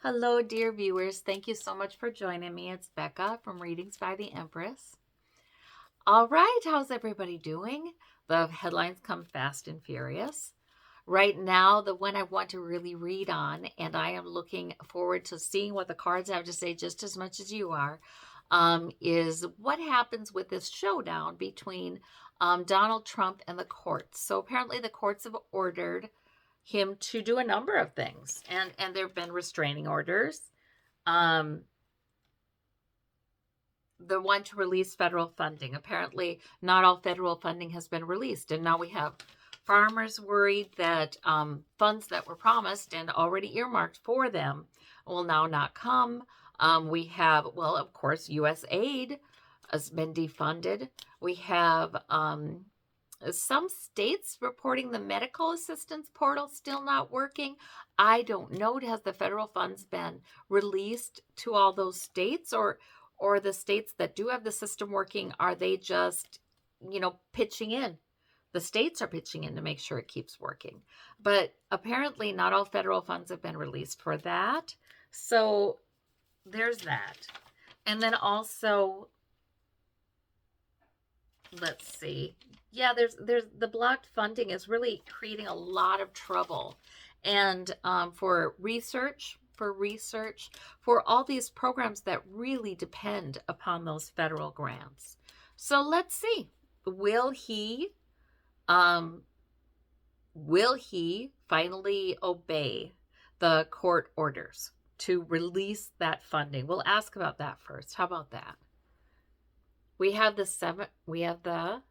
Hello, dear viewers. Thank you so much for joining me. It's Becca from Readings by the Empress. All right, how's everybody doing? The headlines come fast and furious. Right now, the one I want to really read on, and I am looking forward to seeing what the cards have to say just as much as you are, is what happens with this showdown between Donald Trump and the courts. So apparently the courts have ordered him to do a number of things, and there have been restraining orders. Um, the one to release federal funding. Apparently, not all federal funding has been released, and now we have farmers worried that funds that were promised and already earmarked for them will now not come. We have, well, of course, U.S. aid has been defunded. We have some states reporting the medical assistance portal still not working. I don't know. Has the federal funds been released to all those states, or the states that do have the system working, are they just, pitching in? The states are pitching in to make sure it keeps working. But apparently not all federal funds have been released for that. So there's that. And then also, let's see. Yeah, there's the blocked funding is really creating a lot of trouble, and for all these programs that really depend upon those federal grants. So let's see, will he finally obey the court orders to release that funding? We'll ask about that first. How about that? We have the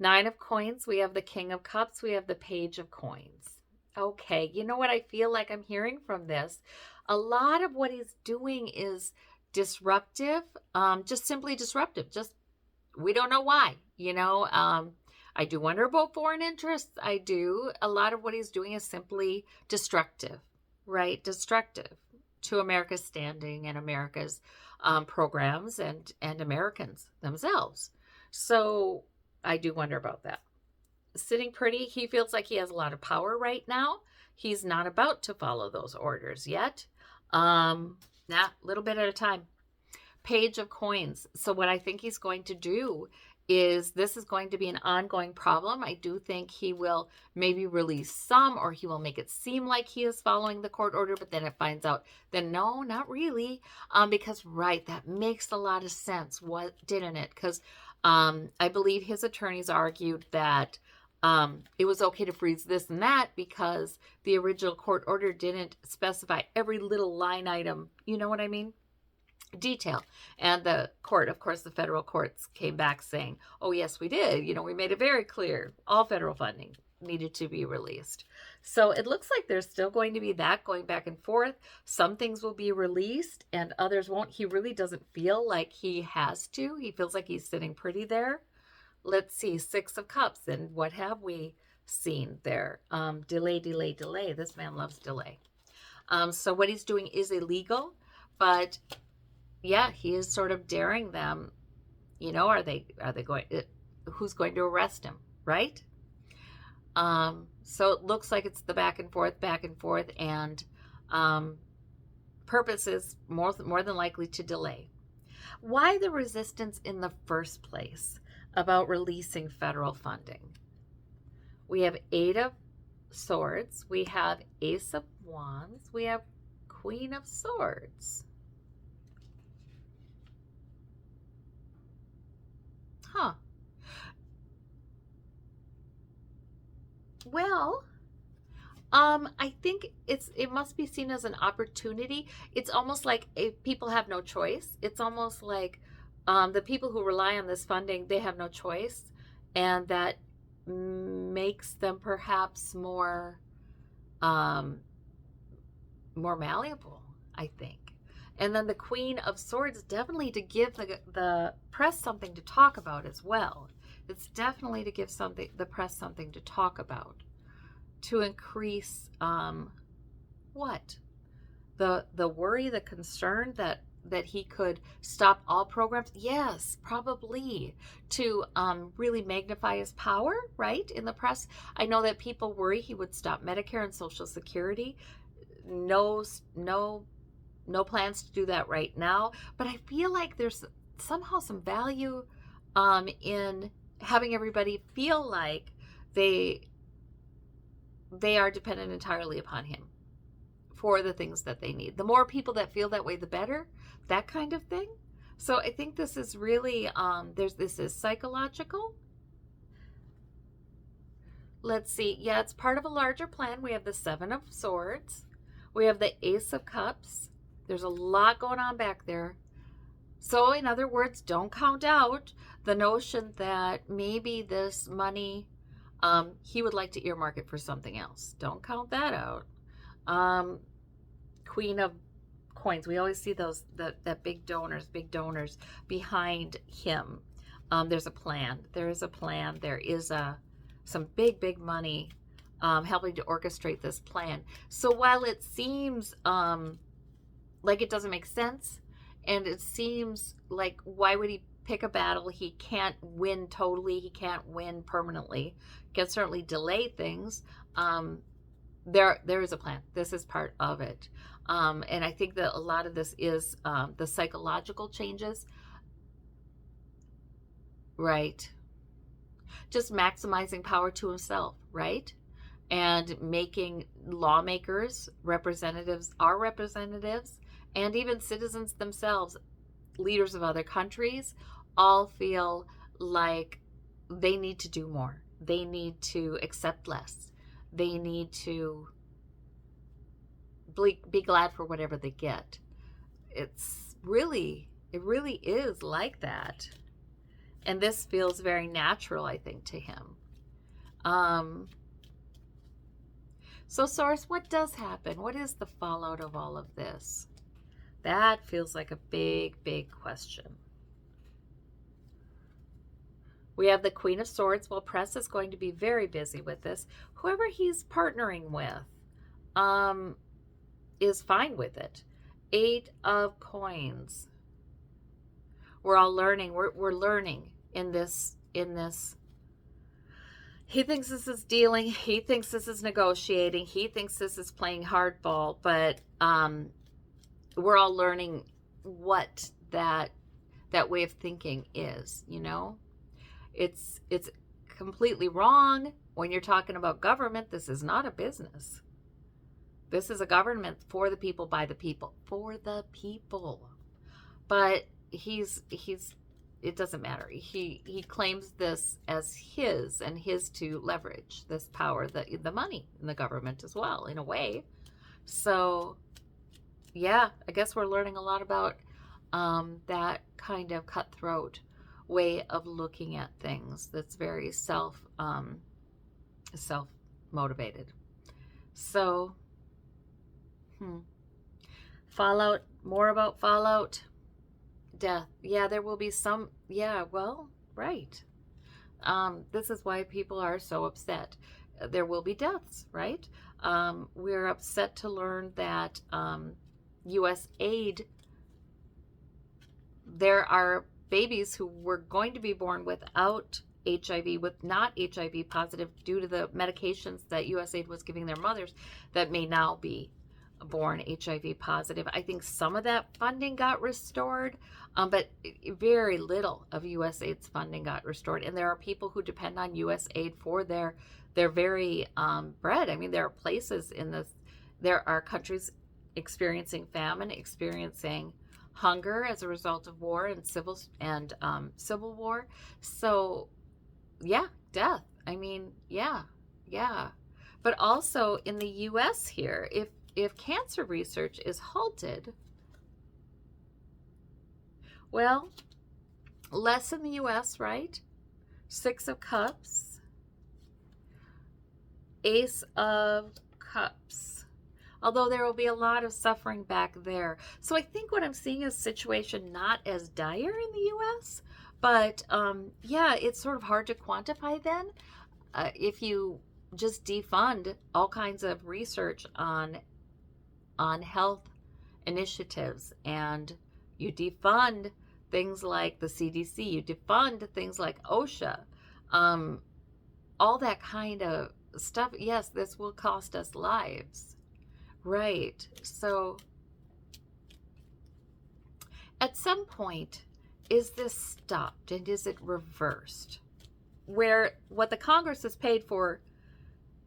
Nine of Coins, we have the King of Cups, we have the Page of Coins. Okay, you know what I feel like I'm hearing from this? A lot of what he's doing is disruptive, just simply disruptive. Just, we don't know why, I do wonder about foreign interests. I do. A lot of what he's doing is simply destructive, right? Destructive to America's standing and America's programs and Americans themselves. So I do wonder about that. Sitting pretty, he feels like he has a lot of power right now. He's not about to follow those orders yet. A little bit at a time. Page of Coins. So what I think he's going to do is, this is going to be an ongoing problem. I do think he will maybe release some, or he will make it seem like he is following the court order, but then it finds out that no, not really. Because, right, that makes a lot of sense. What, didn't it? Because I believe his attorneys argued that it was okay to freeze this and that because the original court order didn't specify every little line item. You know what I mean? Detail. And the court, of course, the federal courts came back saying, oh, yes, we did. We made it very clear. All federal funding needed to be released. So it looks like there's still going to be that going back and forth. Some things will be released and others won't. He really doesn't feel like he has to. He feels like he's sitting pretty there. Let's see, Six of Cups. And what have we seen there? Delay, delay, delay. This man loves delay. So what he's doing is illegal, but yeah, he is sort of daring them. Are they going, who's going to arrest him, right? So it looks like it's the back and forth, and purpose is more than likely to delay. Why the resistance in the first place about releasing federal funding? We have Eight of Swords, we have Ace of Wands, we have Queen of Swords. Huh. Well, I think it must be seen as an opportunity. It's almost like if people have no choice. It's almost like the people who rely on this funding, they have no choice, and that makes them perhaps more malleable, I think. And then the Queen of Swords, definitely to give the press something to talk about as well. It's definitely to give the press something to talk about, to increase what? The worry, the concern that he could stop all programs. Yes, probably to really magnify his power, right, in the press. I know that people worry he would stop Medicare and Social Security. no, no plans to do that right now. But I feel like there's somehow some value in having everybody feel like they are dependent entirely upon him for the things that they need. The more people that feel that way, the better, that kind of thing. So I think this is really, this is psychological. Let's see. Yeah, it's part of a larger plan. We have the Seven of Swords. We have the Ace of Cups. There's a lot going on back there. So in other words, don't count out the notion that maybe this money, he would like to earmark it for something else. Don't count that out. Queen of Coins. We always see those, that big donors behind him. There's a plan. There is a plan. There is some big money helping to orchestrate this plan. So while it seems like it doesn't make sense, and it seems like, why would he pick a battle he can't win totally, he can't win permanently, can certainly delay things, there is a plan. This is part of it. And I think that a lot of this is the psychological changes, right? Just maximizing power to himself, right? And making lawmakers, representatives, our representatives, and even citizens themselves, leaders of other countries, all feel like they need to do more. They need to accept less. They need to be glad for whatever they get. It really is like that. And this feels very natural, I think, to him. So Source, what does happen? What is the fallout of all of this? That feels like a big question. We have the Queen of Swords. Well, Press is going to be very busy with this. Whoever he's partnering with is fine with it. Eight of Coins. We're all learning. We're learning in this. He thinks this is dealing. He thinks this is negotiating. He thinks this is playing hardball. But we're all learning what that way of thinking is. You know, it's completely wrong when you're talking about government. This is not a business. This is a government for the people, by the people, for the people. But it doesn't matter. He claims this as his, and his to leverage this power, the money in the government as well, in a way. So yeah, I guess we're learning a lot about that kind of cutthroat way of looking at things that's very self motivated. So Fallout, more about Fallout. Death. Yeah, there will be some. Yeah, well, right. This is why people are so upset. There will be deaths, right? We're upset to learn that U.S. aid, there are babies who were going to be born without HIV, with not HIV positive, due to the medications that U.S. aid was giving their mothers, that may now be born HIV positive. I think some of that funding got restored, but very little of U.S. aid's funding got restored. And there are people who depend on U.S. aid for their very bread. I mean, there are places there are countries experiencing famine, experiencing hunger as a result of war and civil war. So yeah, death. I mean, yeah. But also in the U.S. here, if cancer research is halted, well, less in the U.S., right? Six of Cups, Ace of Cups. Although there will be a lot of suffering back there. So I think what I'm seeing is a situation not as dire in the U.S., but yeah, it's sort of hard to quantify then. If you just defund all kinds of research on health initiatives, and you defund things like the CDC, you defund things like OSHA, all that kind of stuff, yes, this will cost us lives, Right. So at some point, is this stopped and is it reversed? Where what the Congress is paid for,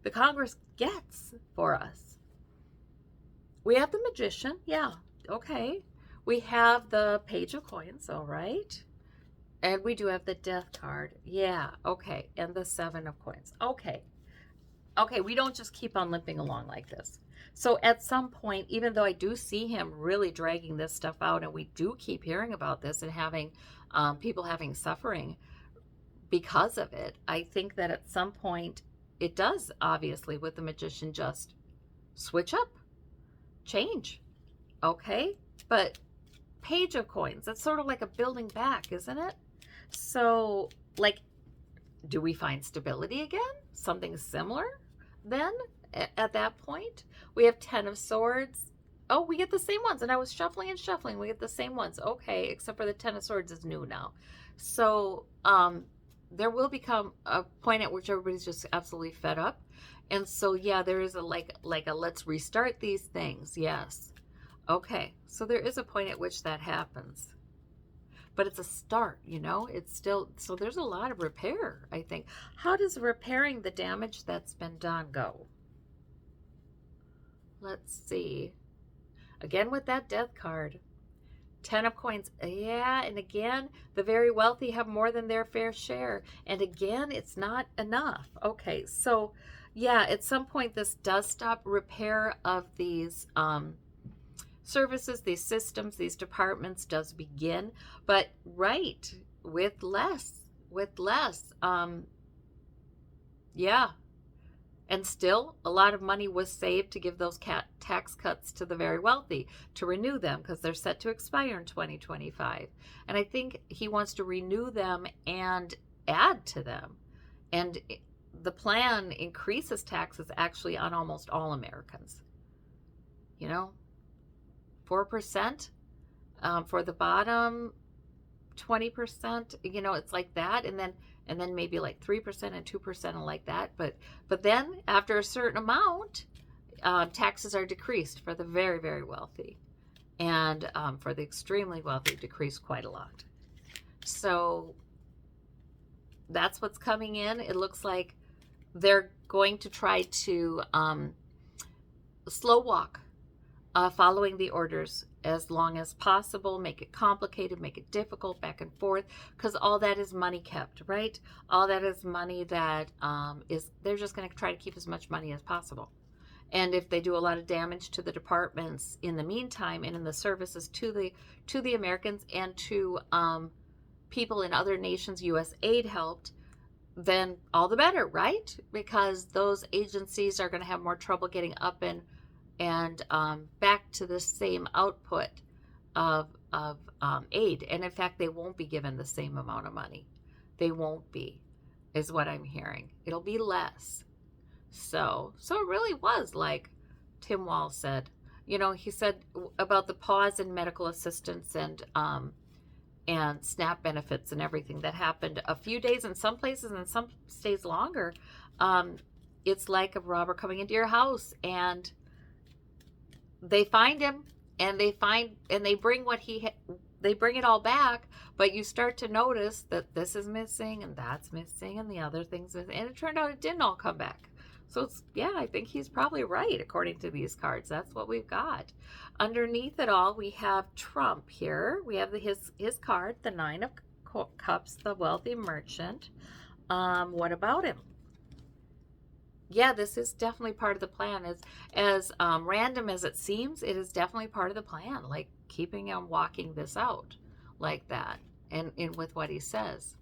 the Congress gets for us. We have the magician, yeah, okay. We have the page of coins, all right. And we do have the death card, yeah, okay. And the 7 of coins, okay. Okay, we don't just keep on limping along like this. So at some point, even though I do see him really dragging this stuff out, and we do keep hearing about this and having people having suffering because of it, I think that at some point it does, obviously, with the magician, just switch up, change, okay? But page of coins, that's sort of like a building back, isn't it? So, like, do we find stability again? Something similar then at that point? We have 10 of swords. Oh, we get the same ones. And I was shuffling and shuffling. We get the same ones. Okay, except for the 10 of swords is new now. So there will become a point at which everybody's just absolutely fed up. And so, yeah, there is a like a let's restart these things. Yes. Okay. So there is a point at which that happens. But it's a start, you know, it's still, so there's a lot of repair, I think. How does repairing the damage that's been done go? Let's see. Again, with that death card, 10 of coins. Yeah, and again, the very wealthy have more than their fair share. And again, it's not enough. Okay, so yeah, at some point this does stop. Repair of these services, these systems, these departments does begin, but right, with less, yeah. And still, a lot of money was saved to give those tax cuts to the very wealthy, to renew them, because they're set to expire in 2025. And I think he wants to renew them and add to them. And the plan increases taxes actually on almost all Americans. You know, 4% for the bottom, 20%, you know, it's like that. And then maybe like 3% and 2% and like that. But then after a certain amount, taxes are decreased for the very, very wealthy. And for the extremely wealthy, decreased quite a lot. So that's what's coming in. It looks like they're going to try to slow walk following the orders as long as possible, make it complicated, make it difficult, back and forth, because all that is money kept, right? All that is money that they're just going to try to keep as much money as possible. And if they do a lot of damage to the departments in the meantime and in the services to the Americans and to people in other nations U.S. aid helped, then all the better, right? Because those agencies are going to have more trouble getting up and back to the same output of aid. And in fact, they won't be given the same amount of money. They won't be, is what I'm hearing. It'll be less. So it really was like Tim Wall said. You know, he said about the pause in medical assistance and SNAP benefits and everything that happened a few days in some places and some stays longer. It's like a robber coming into your house and they find him and they bring they bring it all back, but you start to notice that this is missing and that's missing and the other thing's missing, and it turned out it didn't all come back. So it's, yeah, I think he's probably right according to these cards. That's what we've got. Underneath it all, we have Trump here. We have his card, the 9 of Cups, the wealthy merchant. What about him? Yeah, this is definitely part of the plan. As random as it seems, it is definitely part of the plan, like keeping him walking this out like that and with what he says.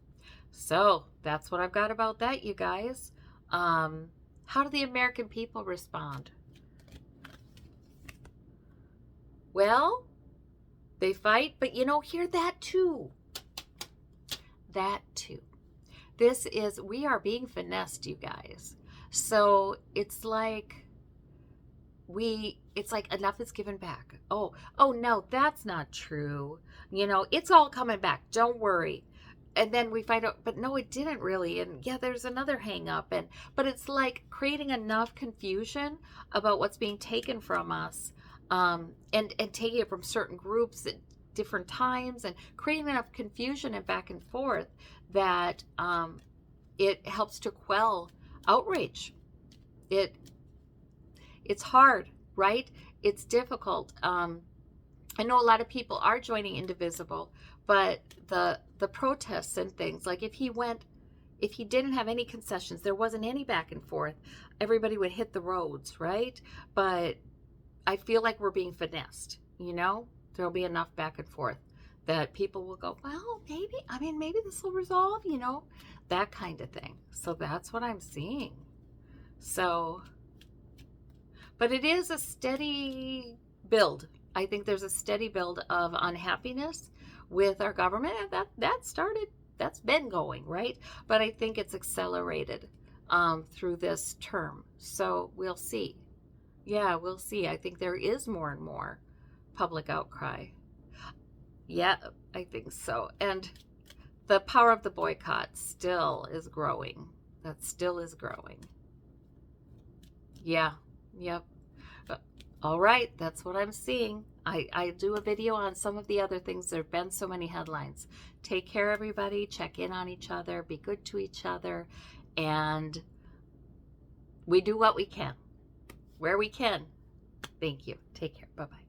So that's what I've got about that, you guys. How do the American people respond? Well, they fight, but you know, hear that too. That too. We are being finessed, you guys. So it's like enough is given back. Oh no, that's not true. You know, it's all coming back. Don't worry. and then we find out, but no, it didn't really. And yeah, there's another hang up. But it's like creating enough confusion about what's being taken from us, and taking it from certain groups at different times, and creating enough confusion and back and forth that it helps to quell outrage. It's hard, right? It's difficult. I know a lot of people are joining Indivisible, but the protests and things, like if he didn't have any concessions, there wasn't any back and forth, everybody would hit the roads, right? But I feel like we're being finessed, there'll be enough back and forth that people will go, well, maybe this will resolve, that kind of thing. So that's what I'm seeing. So, but it is a steady build. I think there's a steady build of unhappiness with our government, and that's been going, right? But I think it's accelerated through this term. So we'll see. Yeah, we'll see. I think there is more and more public outcry. Yeah, I think so. And the power of the boycott still is growing. That still is growing. Yeah, yep. All right, that's what I'm seeing. I do a video on some of the other things. There have been so many headlines. Take care, everybody. Check in on each other. Be good to each other. And we do what we can, where we can. Thank you. Take care. Bye-bye.